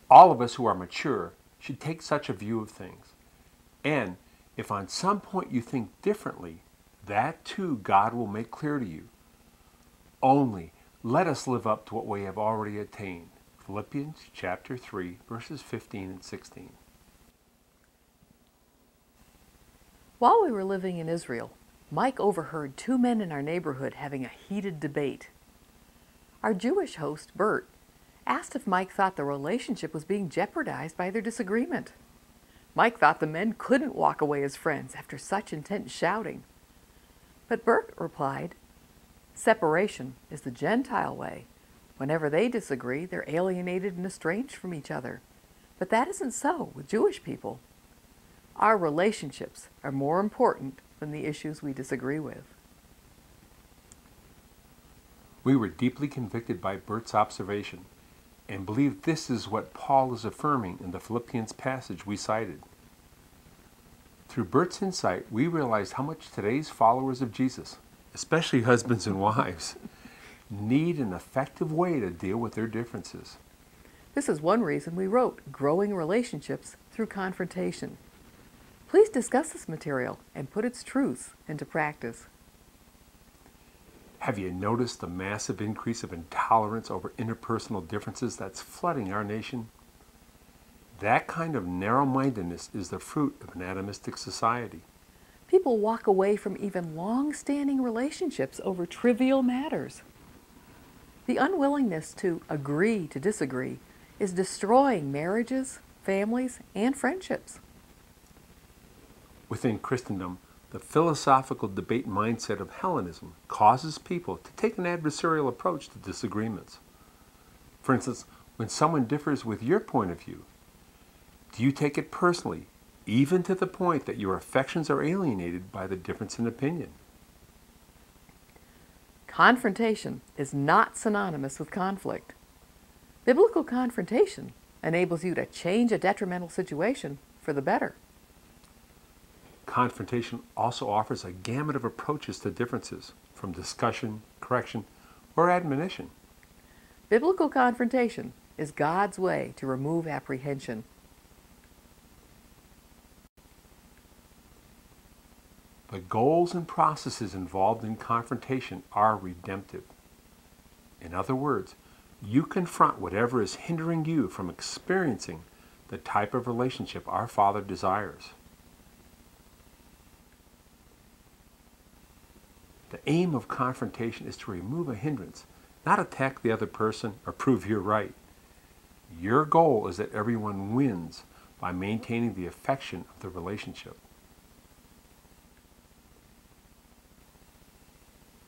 All of us who are mature should take such a view of things. And if on some point you think differently, that too God will make clear to you. Only let us live up to what we have already attained. Philippians chapter 3, verses 15 and 16. While we were living in Israel, Mike overheard two men in our neighborhood having a heated debate. Our Jewish host, Bert, asked if Mike thought the relationship was being jeopardized by their disagreement. Mike thought the men couldn't walk away as friends after such intense shouting. But Bert replied, "Separation is the Gentile way. Whenever they disagree, they're alienated and estranged from each other. But that isn't so with Jewish people. Our relationships are more important than the issues we disagree with." We were deeply convicted by Bert's observation and believe this is what Paul is affirming in the Philippians passage we cited. Through Bert's insight, we realized how much today's followers of Jesus, especially husbands and wives, need an effective way to deal with their differences. This is one reason we wrote Growing Relationships Through Confrontation. Please discuss this material and put its truths into practice. Have you noticed the massive increase of intolerance over interpersonal differences that's flooding our nation? That kind of narrow-mindedness is the fruit of an atomistic society. People walk away from even long-standing relationships over trivial matters. The unwillingness to agree to disagree is destroying marriages, families, and friendships. Within Christendom, the philosophical debate mindset of Hellenism causes people to take an adversarial approach to disagreements. For instance, when someone differs with your point of view, do you take it personally, even to the point that your affections are alienated by the difference in opinion? Confrontation is not synonymous with conflict. Biblical confrontation enables you to change a detrimental situation for the better. Confrontation also offers a gamut of approaches to differences, from discussion, correction, or admonition. Biblical confrontation is God's way to remove apprehension. The goals and processes involved in confrontation are redemptive. In other words, you confront whatever is hindering you from experiencing the type of relationship our Father desires. The aim of confrontation is to remove a hindrance, not attack the other person or prove you're right. Your goal is that everyone wins by maintaining the affection of the relationship.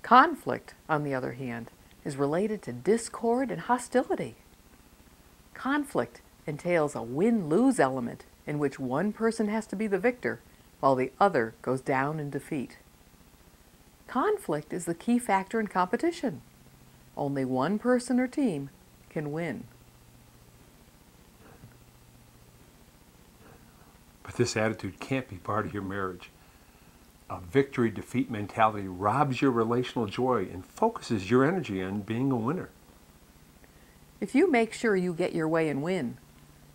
Conflict, on the other hand, is related to discord and hostility. Conflict entails a win-lose element in which one person has to be the victor while the other goes down in defeat. Conflict is the key factor in competition. Only one person or team can win. But this attitude can't be part of your marriage. A victory-defeat mentality robs your relational joy and focuses your energy on being a winner. If you make sure you get your way and win,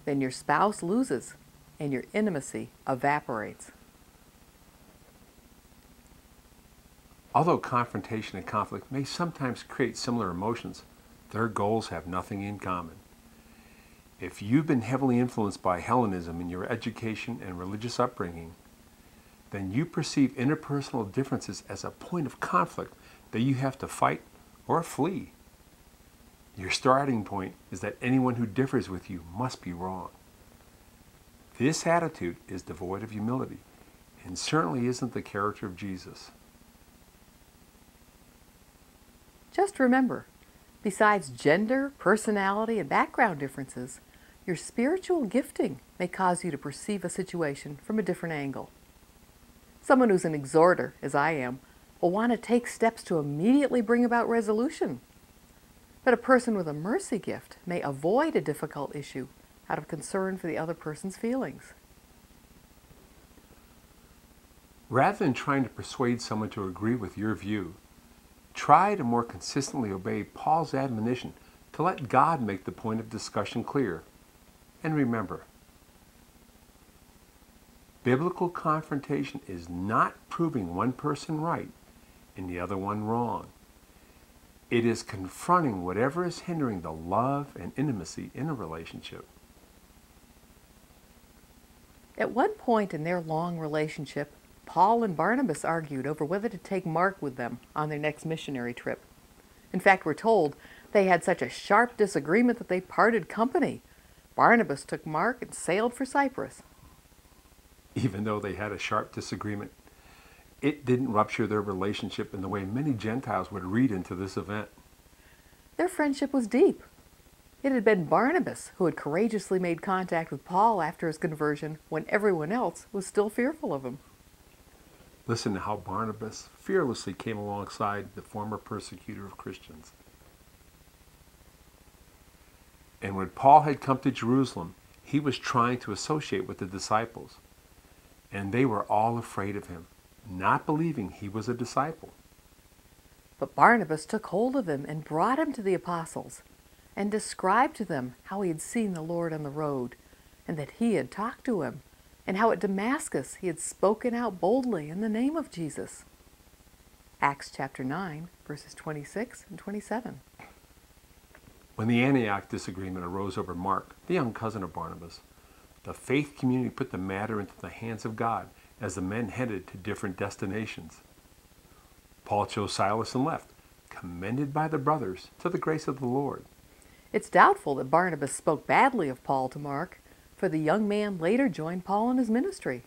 then your spouse loses and your intimacy evaporates. Although confrontation and conflict may sometimes create similar emotions, their goals have nothing in common. If you've been heavily influenced by Hellenism in your education and religious upbringing, then you perceive interpersonal differences as a point of conflict that you have to fight or flee. Your starting point is that anyone who differs with you must be wrong. This attitude is devoid of humility and certainly isn't the character of Jesus. Just remember, besides gender, personality, and background differences, your spiritual gifting may cause you to perceive a situation from a different angle. Someone who's an exhorter, as I am, will want to take steps to immediately bring about resolution. But a person with a mercy gift may avoid a difficult issue out of concern for the other person's feelings. Rather than trying to persuade someone to agree with your view, try to more consistently obey Paul's admonition to let God make the point of discussion clear. And remember, biblical confrontation is not proving one person right and the other one wrong. It is confronting whatever is hindering the love and intimacy in a relationship. At one point in their long relationship, Paul and Barnabas argued over whether to take Mark with them on their next missionary trip. In fact, we're told they had such a sharp disagreement that they parted company. Barnabas took Mark and sailed for Cyprus. Even though they had a sharp disagreement, it didn't rupture their relationship in the way many Gentiles would read into this event. Their friendship was deep. It had been Barnabas who had courageously made contact with Paul after his conversion when everyone else was still fearful of him. Listen to how Barnabas fearlessly came alongside the former persecutor of Christians. And when Paul had come to Jerusalem, he was trying to associate with the disciples. And they were all afraid of him, not believing he was a disciple. But Barnabas took hold of him and brought him to the apostles and described to them how he had seen the Lord on the road and that he had talked to him, and how at Damascus he had spoken out boldly in the name of Jesus. Acts chapter 9, verses 26 and 27. When the Antioch disagreement arose over Mark, the young cousin of Barnabas, the faith community put the matter into the hands of God as the men headed to different destinations. Paul chose Silas and left, commended by the brothers to the grace of the Lord. It's doubtful that Barnabas spoke badly of Paul to Mark, for the young man later joined Paul in his ministry.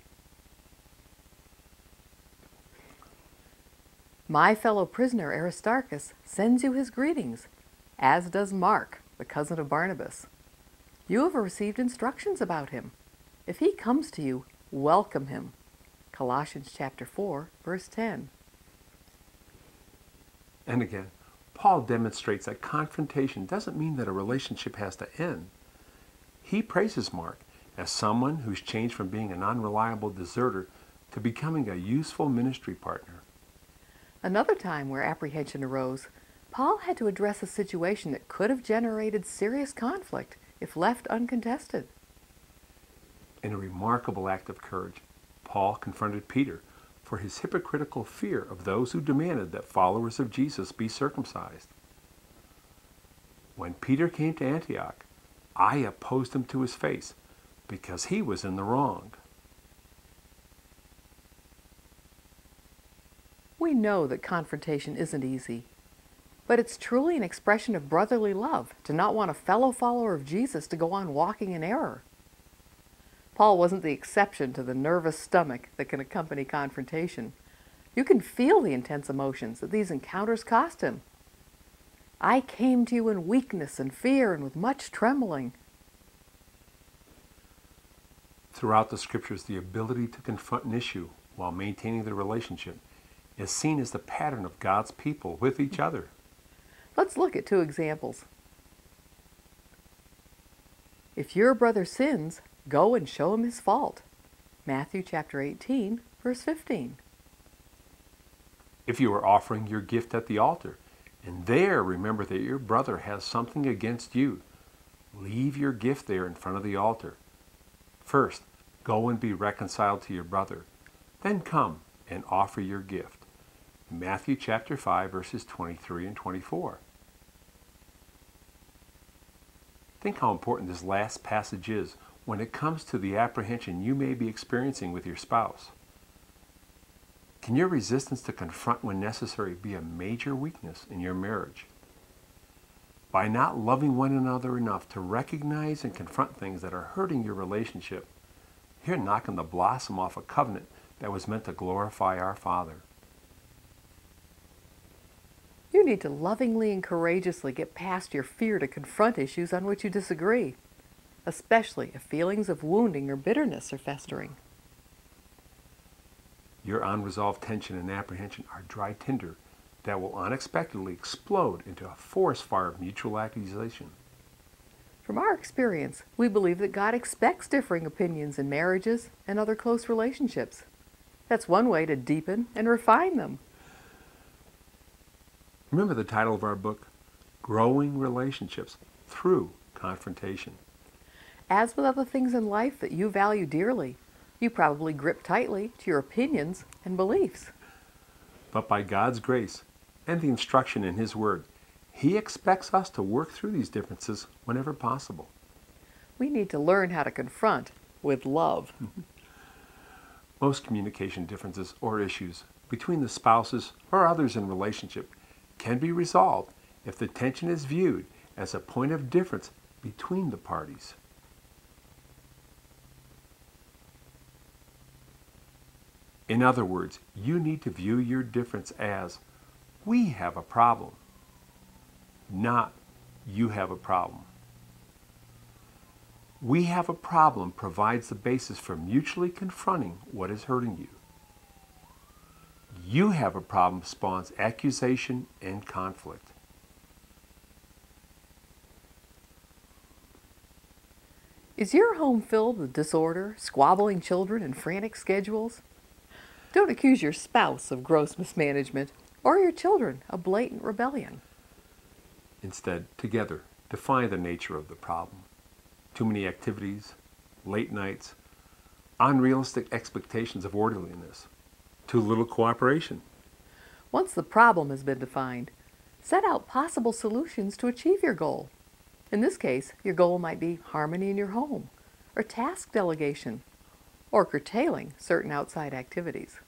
My fellow prisoner Aristarchus sends you his greetings, as does Mark, the cousin of Barnabas. You have received instructions about him. If he comes to you, welcome him. Colossians chapter 4, verse 10. And again, Paul demonstrates that confrontation doesn't mean that a relationship has to end. He praises Mark as someone who's changed from being an unreliable deserter to becoming a useful ministry partner. Another time where apprehension arose, Paul had to address a situation that could have generated serious conflict if left uncontested. In a remarkable act of courage, Paul confronted Peter for his hypocritical fear of those who demanded that followers of Jesus be circumcised. When Peter came to Antioch, I opposed him to his face because he was in the wrong. We know that confrontation isn't easy, but it's truly an expression of brotherly love to not want a fellow follower of Jesus to go on walking in error. Paul wasn't the exception to the nervous stomach that can accompany confrontation. You can feel the intense emotions that these encounters cost him. I came to you in weakness and fear and with much trembling. Throughout the scriptures, the ability to confront an issue while maintaining the relationship is seen as the pattern of God's people with each other. Let's look at two examples. If your brother sins, go and show him his fault. Matthew chapter 18, verse 15. If you are offering your gift at the altar, and there remember that your brother has something against you, leave your gift there in front of the altar. First, go and be reconciled to your brother. Then come and offer your gift. Matthew chapter 5, verses 23 and 24. Think how important this last passage is when it comes to the apprehension you may be experiencing with your spouse. Can your resistance to confront when necessary be a major weakness in your marriage? By not loving one another enough to recognize and confront things that are hurting your relationship, you're knocking the blossom off a covenant that was meant to glorify our Father. You need to lovingly and courageously get past your fear to confront issues on which you disagree, especially if feelings of wounding or bitterness are festering. Your unresolved tension and apprehension are dry tinder that will unexpectedly explode into a forest fire of mutual accusation. From our experience, we believe that God expects differing opinions in marriages and other close relationships. That's one way to deepen and refine them. Remember the title of our book, Growing Relationships Through Confrontation. As with other things in life that you value dearly, you probably grip tightly to your opinions and beliefs. But by God's grace and the instruction in His Word, He expects us to work through these differences whenever possible. We need to learn how to confront with love. Most communication differences or issues between the spouses or others in relationship can be resolved if the tension is viewed as a point of difference between the parties. In other words, you need to view your difference as, we have a problem, not you have a problem. We have a problem provides the basis for mutually confronting what is hurting you. You have a problem spawns accusation and conflict. Is your home filled with disorder, squabbling children, and frantic schedules? Don't accuse your spouse of gross mismanagement or your children of blatant rebellion. Instead, together, define the nature of the problem. Too many activities, late nights, unrealistic expectations of orderliness, too little cooperation. Once the problem has been defined, set out possible solutions to achieve your goal. In this case, your goal might be harmony in your home, or task delegation, or curtailing certain outside activities.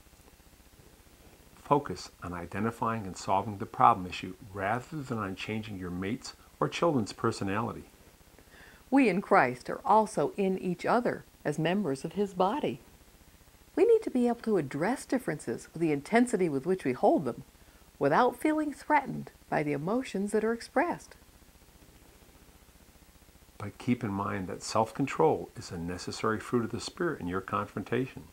Focus on identifying and solving the problem issue rather than on changing your mate's or children's personality. We in Christ are also in each other as members of His body. We need to be able to address differences with the intensity with which we hold them, without feeling threatened by the emotions that are expressed. But keep in mind that self-control is a necessary fruit of the Spirit in your confrontation.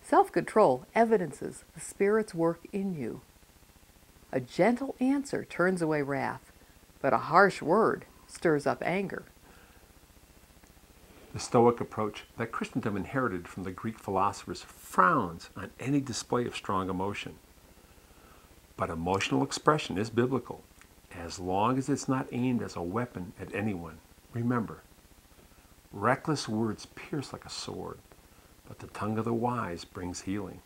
Self-control evidences the Spirit's work in you. A gentle answer turns away wrath, but a harsh word stirs up anger. The Stoic approach that Christendom inherited from the Greek philosophers frowns on any display of strong emotion. But emotional expression is biblical, as long as it's not aimed as a weapon at anyone. Remember, reckless words pierce like a sword, but the tongue of the wise brings healing.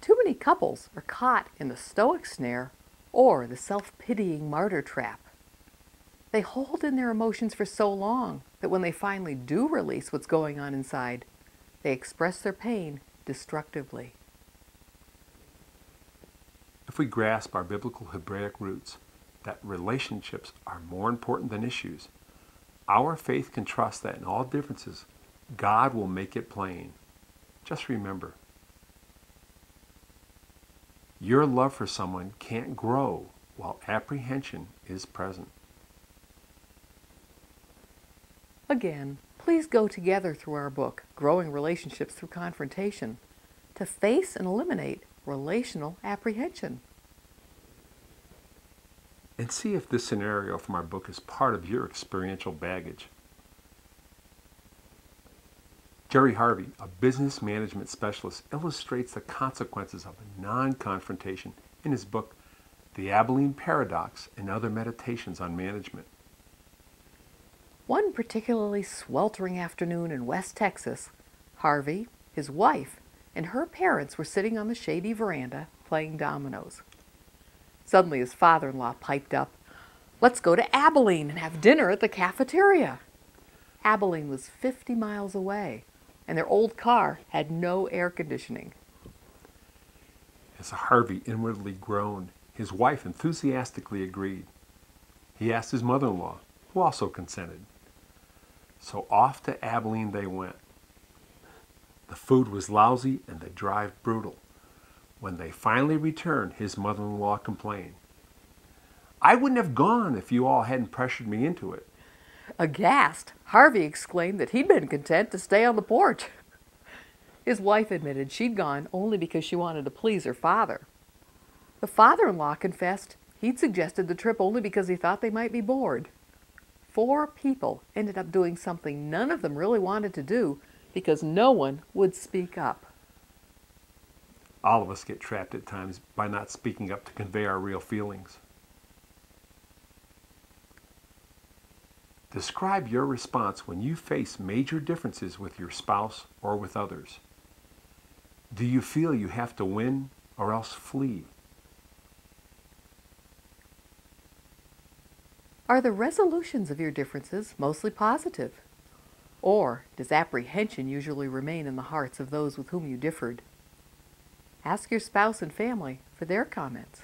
Too many couples are caught in the Stoic snare or the self-pitying martyr trap. They hold in their emotions for so long that when they finally do release what's going on inside, they express their pain destructively. If we grasp our biblical Hebraic roots, that relationships are more important than issues, our faith can trust that in all differences, God will make it plain. Just remember, your love for someone can't grow while apprehension is present. Again, please go together through our book, Growing Relationships Through Confrontation, to face and eliminate relational apprehension. And see if this scenario from our book is part of your experiential baggage. Jerry Harvey, a business management specialist, illustrates the consequences of a non-confrontation in his book, The Abilene Paradox and Other Meditations on Management. One particularly sweltering afternoon in West Texas, Harvey, his wife, and her parents were sitting on the shady veranda playing dominoes. Suddenly his father-in-law piped up, "Let's go to Abilene and have dinner at the cafeteria." Abilene was 50 miles away, and their old car had no air conditioning. As Harvey inwardly groaned, his wife enthusiastically agreed. He asked his mother-in-law, who also consented. So off to Abilene they went. The food was lousy and the drive brutal. When they finally returned, his mother-in-law complained, "I wouldn't have gone if you all hadn't pressured me into it." Aghast, Harvey exclaimed that he'd been content to stay on the porch. His wife admitted she'd gone only because she wanted to please her father. The father-in-law confessed he'd suggested the trip only because he thought they might be bored. 4 people ended up doing something none of them really wanted to do because no one would speak up. All of us get trapped at times by not speaking up to convey our real feelings. Describe your response when you face major differences with your spouse or with others. Do you feel you have to win or else flee? Are the resolutions of your differences mostly positive? Or does apprehension usually remain in the hearts of those with whom you differed? Ask your spouse and family for their comments.